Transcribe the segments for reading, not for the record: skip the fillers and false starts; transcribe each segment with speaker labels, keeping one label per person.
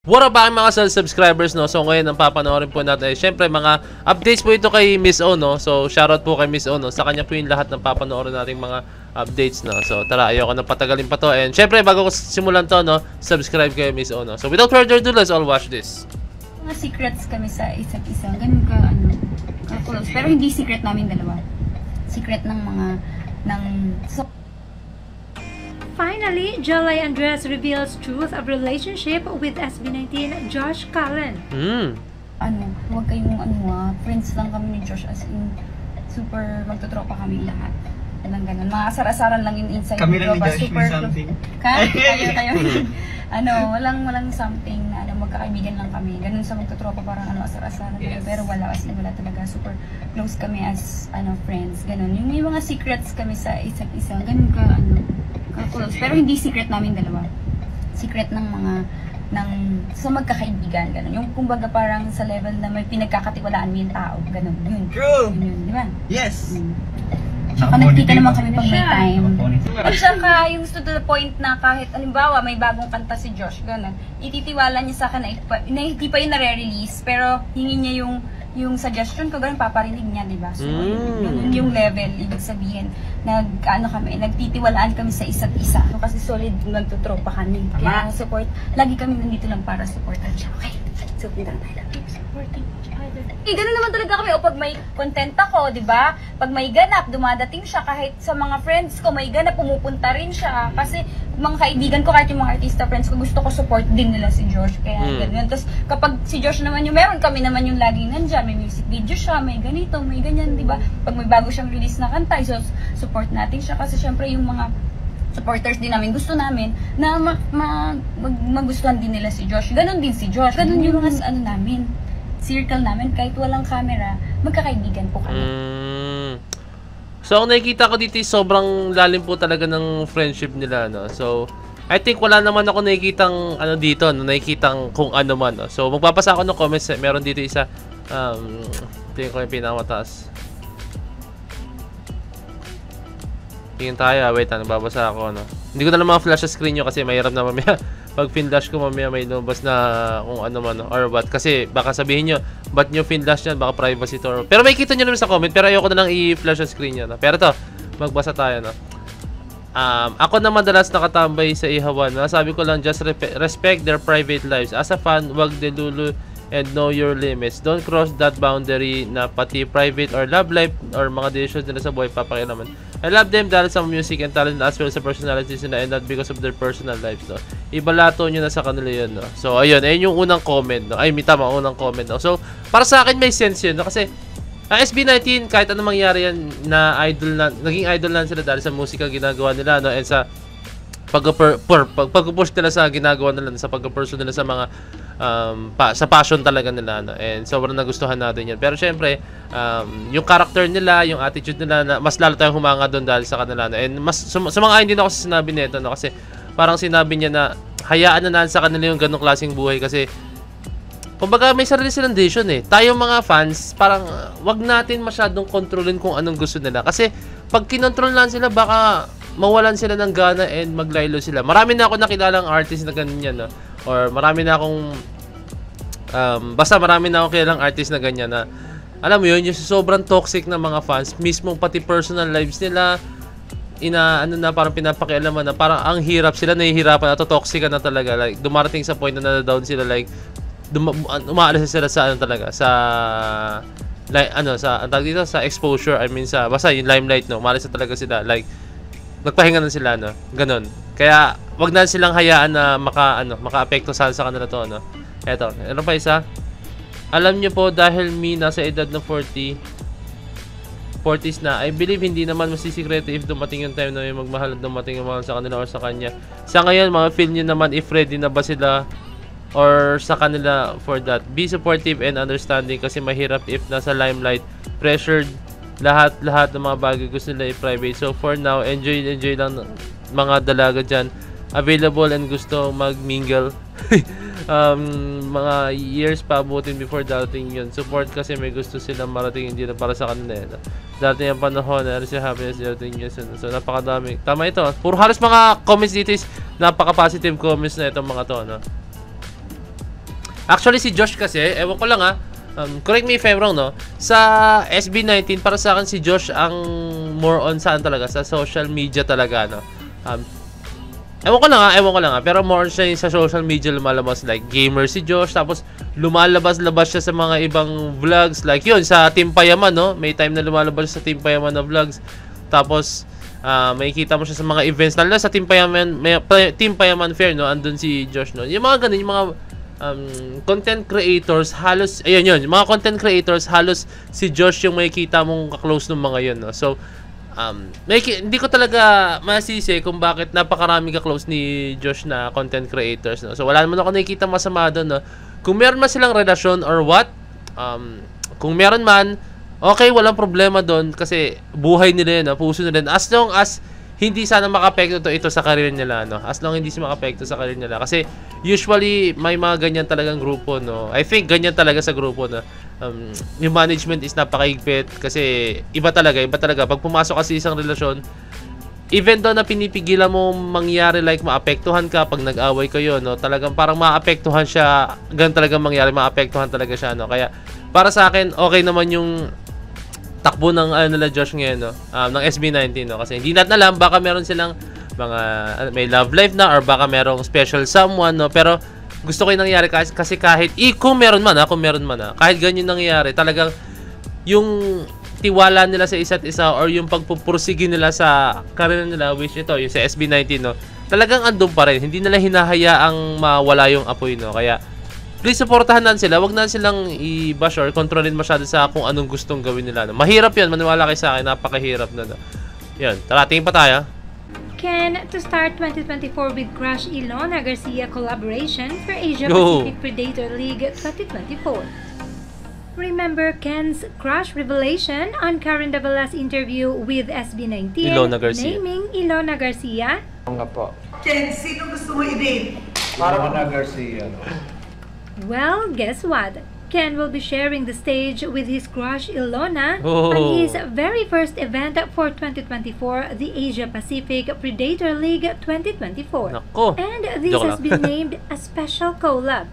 Speaker 1: What up mga subscribers, no? So ngayon ang papanoorin po natin syempre mga updates po ito kay Miss O, no? So shoutout po kay Miss O, no? Sa kanya po yung lahat ng papanoorin nating mga updates, no? So tara, ayoko na patagalin pa to. And syempre bago ko simulan to, no? Subscribe kayo Miss O, no? So without further ado, let's all watch this.
Speaker 2: Mga secrets kami sa isa't isa. Ganun ka, ka-close. Pero hindi secret namin dalawa. Secret ng mga,
Speaker 3: Finally, Jelay Andres reveals truth of relationship with SB19 Josh Cullen.
Speaker 2: Huwag kayong friends lang kami ni Josh, as in, super magtutropa kami lahat. Walang ganun. Mga asar-asaran lang yung inside.
Speaker 4: Kami lang ni Josh may something.
Speaker 2: Kayo. Walang something na magkakaibigan lang kami. Ganun sa magtutropa, parang asar-asaran. Yes. Pero wala, as in, wala talaga. Super close kami as friends. Ganun. Yung mga secrets kami sa isa't isa. Ganun ka, close. Pero hindi secret namin dalawa. Secret ng mga sa magkakaibigan, ganun. Yung kumbaga parang sa level na may pinagkakatiwalaan mo yung tao, ganun. Yun.
Speaker 4: True!
Speaker 2: Yun, di ba?
Speaker 4: Yes!
Speaker 2: Tsaka nagkita naman kami pag may time. At saka yung to the point na kahit, alimbawa, may bagong kanta si Josh, ganun. Ititiwala niya sa akin na hindi pa yun nare-release, pero hingi niya yung suggestion ko, ganun, paparinig niya, di ba? So, yun yung level, ibig sabihin, nagtitiwalaan kami sa isa't isa. So, kasi solid nagtutropa kami. Kaya support, lagi kami nandito lang para supportan siya. Okay? So, pinta tayo lang. Supporting each other. Ganun naman talaga kami. O pag may content ako, di ba? Pag may ganap, dumadating siya. Kahit sa mga friends ko, may ganap, pumupunta rin siya. Kasi mga kaibigan ko, kahit yung mga artista friends ko, gusto ko support din nila si Josh. Kaya ganun. Tapos kapag si Josh naman yung meron, kami naman yung laging nandyan. May music video siya, may ganito, may ganyan, di ba? Pag may bago siyang release na kanta, so support natin siya. Kasi syempre yung mga supporters din namin, gusto namin na magustuhan din nila si Josh. Ganon din si Josh. Ganon yung mga namin, circle namin, kahit walang camera, magkakaibigan po kami.
Speaker 1: So, ang nakikita ko dito, sobrang lalim po talaga ng friendship nila, no? So, I think wala naman ako nakikitang dito, no? Nakikitang kung ano man, no? So, magpapasa ako ng comments. Meron dito isa, tingin ko yung pinakamataas. Tingin tayo, wait, nagbabasa ako, no? Hindi ko na naman flash sa screen nyo kasi mahirap na mamaya. Pag fin-flash ko mamaya may lumabas na kung ano man, no? Or what. Kasi baka sabihin nyo, ba't nyo fin-flash yan? Baka privacy to. Pero may kita nyo naman sa comment, pero ayoko na lang i-flash sa screen nyo, no? Pero to, magbasa tayo, no? Ako na madalas nakatambay sa ihawan, no? Sabi ko lang, just respect their private lives. As a fan, wag delulu and know your limits. Don't cross that boundary na pati private or love life or mga decisions nila sa buhay papakialaman. I love them dahil sa music and talent as well sa personalities nila and not because of their personal lives, no? Ibalato nyo na sa kanila yun, no? So, ayun yung unang comment, no? Ay, tama, unang comment, no? So, para sa akin may sense yun, no? Kasi, SB19, kahit anong mangyari yan na naging idol na sila dahil sa musika ginagawa nila, no? And sa pag-push nila sa ginagawa nila, sa pag-pursue nila sa mga sa passion talaga nila, no? And sobrang nagustuhan natin yan. Pero syempre, yung character nila, yung attitude nila, na mas lalo tayong humanga doon dahil sa kanila, no? And mas sumang-ayon din ako sa sinabi nito, no? Kasi parang sinabi niya na hayaan na sa kanila yung ganong klaseng buhay kasi kumbaga may sarili silang decision eh. Tayong mga fans, parang wag natin masyadong kontrolin kung anong gusto nila. Kasi pag kinontrol lang sila, baka mawalan sila ng gana and maglaylo sila. Marami na ako nakilalang artist na ganyan, no? Or marami na akong basta marami na akong kilalang artist na ganyan na alam mo yun, yung sobrang toxic na mga fans, mismo pati personal lives nila parang pinapakialaman na parang ang hirap sila, nahihirapan at toxic na talaga. Like dumarating sa point na na-down sila, like umaalis sila sa talaga sa like sa ang tawag dito sa exposure, I mean sa basta yung limelight, no? Umaalis na talaga sila, like nagpahinga na sila, no? Ganon. Kaya wag na silang hayaan na maka-apekto sa kanila to, no? Eto, ano pa isa? Alam niyo po dahil nasa edad ng 40s na, I believe hindi naman masisikreto if dumating yung time na may magmahal at dumating yung mahal sa kanila or sa kanya. Sa ngayon, mga feel nyo naman if ready na ba sila or sa kanila for that. Be supportive and understanding kasi mahirap if nasa limelight, pressured, lahat ng mga bagay gusto nila i-private. So for now, enjoy lang mga dalaga dyan. Available and gusto mag-mingle. Mga years pa abutin before dating yun. Support kasi may gusto silang marating, hindi na para sa kanila. Dating ang panahon na si happiness dating yun. So napakadami. Tama ito. Puro halos mga comments dito is napaka-positive comments na itong mga to, no? Actually, si Josh kasi, ewan ko lang correct me if I'm wrong, no? Sa SB19, para sa akin si Josh ang more on saan talaga, sa social media talaga, no? Ewan ko lang pero more siya sa social media lumalabas, like gamer si Josh, tapos lumalabas-labas siya sa mga ibang vlogs, like yun, sa Team Payaman, no? May time na lumalabas sa Team Payaman na vlogs, tapos makikita mo siya sa mga events, lalo na sa Team Payaman Fair, no? Andun si Josh, no? Yung mga ganun, yung mga content creators, halos, ayun yun, yung mga content creators, halos si Josh yung makikita mong kaklose ng mga yun, no? So, hindi ko talaga masisi kung bakit napakarami ka-close ni Josh na content creators, no? So, wala naman ako nakikita masama doon, no? Kung meron man silang relasyon or what, kung meron man, okay, walang problema doon kasi buhay nila yun, no? Puso nila yun. As long as hindi sana makapekto ito sa career nila, no? As long hindi siya makapekto sa career nila. Kasi usually may mga ganyan talagang grupo, no? I think ganyan talaga sa grupo, no? Yung management is napakaigpit kasi iba talaga pag pumasok ka sa isang relasyon, even though na pinipigilan mo mangyari, like maapektuhan ka pag nag-away kayo, no? Talagang parang maapektuhan siya, ganun talagang mangyari, maapektuhan talaga siya, no? Kaya para sa akin okay naman yung takbo ng nila Josh ngayon, no? Ng SB19, no? Kasi hindi natin alam, baka meron silang mga may love life na or baka merong special someone, no? Pero gusto ko yung nangyari kasi kahit kung meron man kahit ganyan nangyari, talagang yung tiwala nila sa isa't isa or yung pagpupursige nila sa career nila, which ito yung sa SB19, no? Talagang andun pa rin, hindi nila hinahayaang mawala yung apoy, no? Kaya please supportahan natin sila, wag na silang i-bash or kontrolin masyado sa kung anong gustong gawin nila, no? Mahirap yun, maniwala kayo sa akin, napakahirap na, no? Yun, tara, tingin pa tayo.
Speaker 3: Ken to start 2024 with Crush Ilona Garcia collaboration for Asia Pacific Predator League 2024. Remember Ken's crush revelation on Karen Davelas interview with SB19,
Speaker 1: Ilona Garcia.
Speaker 3: naming Ilona Garcia?
Speaker 4: Nga po.
Speaker 5: Ken, sino gusto mo i-date?
Speaker 4: Ilona Garcia.
Speaker 3: Well, guess what? Ken will be sharing the stage with his crush Ilona on his very first event for 2024, the Asia Pacific Predator League 2024.
Speaker 1: Nako.
Speaker 3: And this
Speaker 1: Joke
Speaker 3: has
Speaker 1: lang.
Speaker 3: been named a special collab.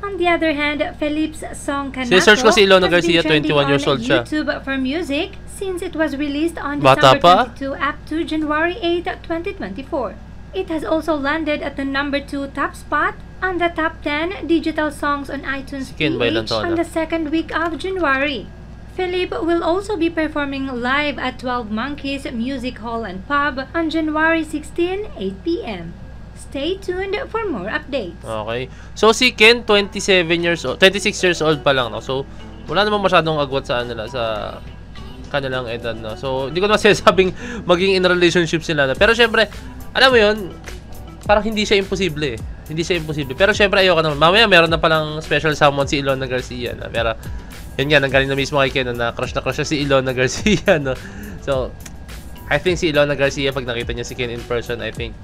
Speaker 3: On the other hand, Felipe's song Kanato
Speaker 1: Si-search ko si Ilona
Speaker 3: has been
Speaker 1: Garcia,
Speaker 3: trending
Speaker 1: 21 years
Speaker 3: on
Speaker 1: old siya.
Speaker 3: YouTube for music since it was released on
Speaker 1: Bata
Speaker 3: December
Speaker 1: pa?
Speaker 3: 22 up to January 8, 2024. It has also landed at the number 2 top spot on the top 10 digital songs on iTunes
Speaker 1: Ken ba ilang
Speaker 3: PH
Speaker 1: taon
Speaker 3: on
Speaker 1: na?
Speaker 3: the second week of January. Felipe will also be performing live at 12 Monkeys Music Hall and Pub on January 16, 8 p.m. Stay tuned for more updates.
Speaker 1: Okay. So si Ken 26 years old pa lang, no. So wala namang masyadong agwat sa nila sa kanilang edad, no. So hindi ko naman sinasabing maging in relationship sila, no? Pero syempre, alam mo 'yun, parang hindi siya imposible. Hindi siya imposible. Pero syempre ayoko naman. Mamaya meron na palang special someone si Ilona Garcia, no? Pero yun nga, nanggaling na mismo kay Ken na crush siya si Ilona Garcia, no. So I think si Ilona Garcia, pag nakita niya si Ken in person, I think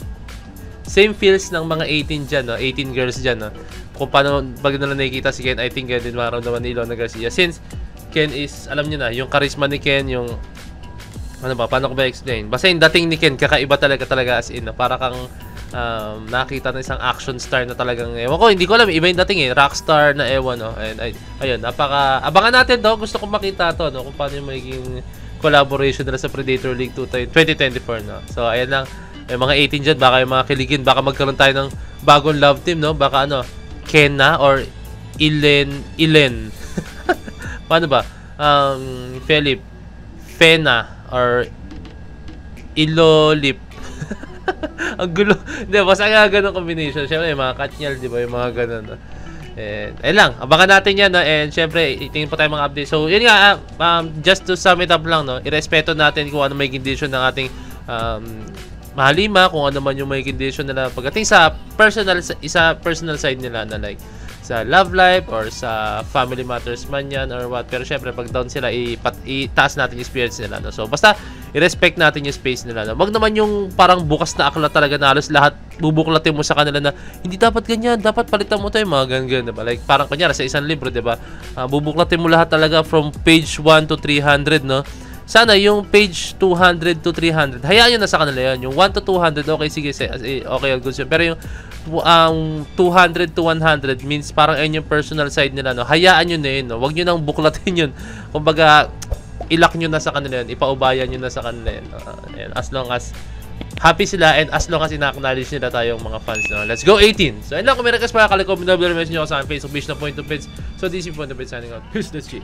Speaker 1: same feels ng mga 18 dyan, no? 18 girls dyan, no? Kung paano, pag nila nakikita si Ken, I think din maramdaman ni Ilona Garcia. Since Ken is, alam niyo na, yung charisma ni Ken, yung, ano ba, paano ko ba explain? Basta yung dating ni Ken, kakaiba talaga as in, no? Para kang nakita ng isang action star na talagang, ewan ko, hindi ko alam, iba yung dating rockstar na ewan, no? And, ayun, abangan natin to, gusto kong makita to, no? Kung paano yung magiging collaboration nila sa Predator League 2024, no? So, ayan lang. May mga 18 dyan, baka yung mga kiligin, baka magkaroon tayo ng bagong love team, no? Baka Kenna or Ilen. Paano ba? Felipe, Fena, or Ilolip. Ang gulo. Hindi, basta nga ganun combination. Siyempre, yung mga Katniel, di ba? Yung mga ganun, no? And, ayun lang. Abangan natin yan, no? And, syempre, itingin pa tayo mga updates. So, yun nga, just to sum it up lang, no? Irespeto natin kung ano may condition ng ating mahalima, kung ano man yung may condition nila pagdating sa personal side nila na like sa love life or sa family matters man yan or what. Pero syempre pag down sila, itaas natin yung spirits nila, no? So basta i-respect natin yung space nila, no? Wag naman yung parang bukas na akla talaga na halos lahat bubuklatin mo sa kanila na hindi dapat ganyan, dapat palitan mo tayo, mga ganyan, diba? Like parang kunyari sa isang libro, diba? Bubuklatin mo lahat talaga from page 1 to 300, no? sana yung page 200 to 300, hayaan nyo na sa kanila yun. Yung 1 to 200, okay, sige, okay, good yun. Pero yung 200 to 100 means parang ayun yung personal side nila, no? Hayaan nyo na yun, no? Huwag nyo nang buklatin yun. Kumbaga, ilak nyo na sa kanila yun, ipaubayan nyo na sa kanila yun. And as long as happy sila and as long as ina-acknowledge nila tayong mga fans, no? Let's go 18! So, ayun lang, kung may request pa, comment down below, message nyo ako sa aking Facebook page na Point of Pits. So, this is Point of Pits signing out. Peace, let's see.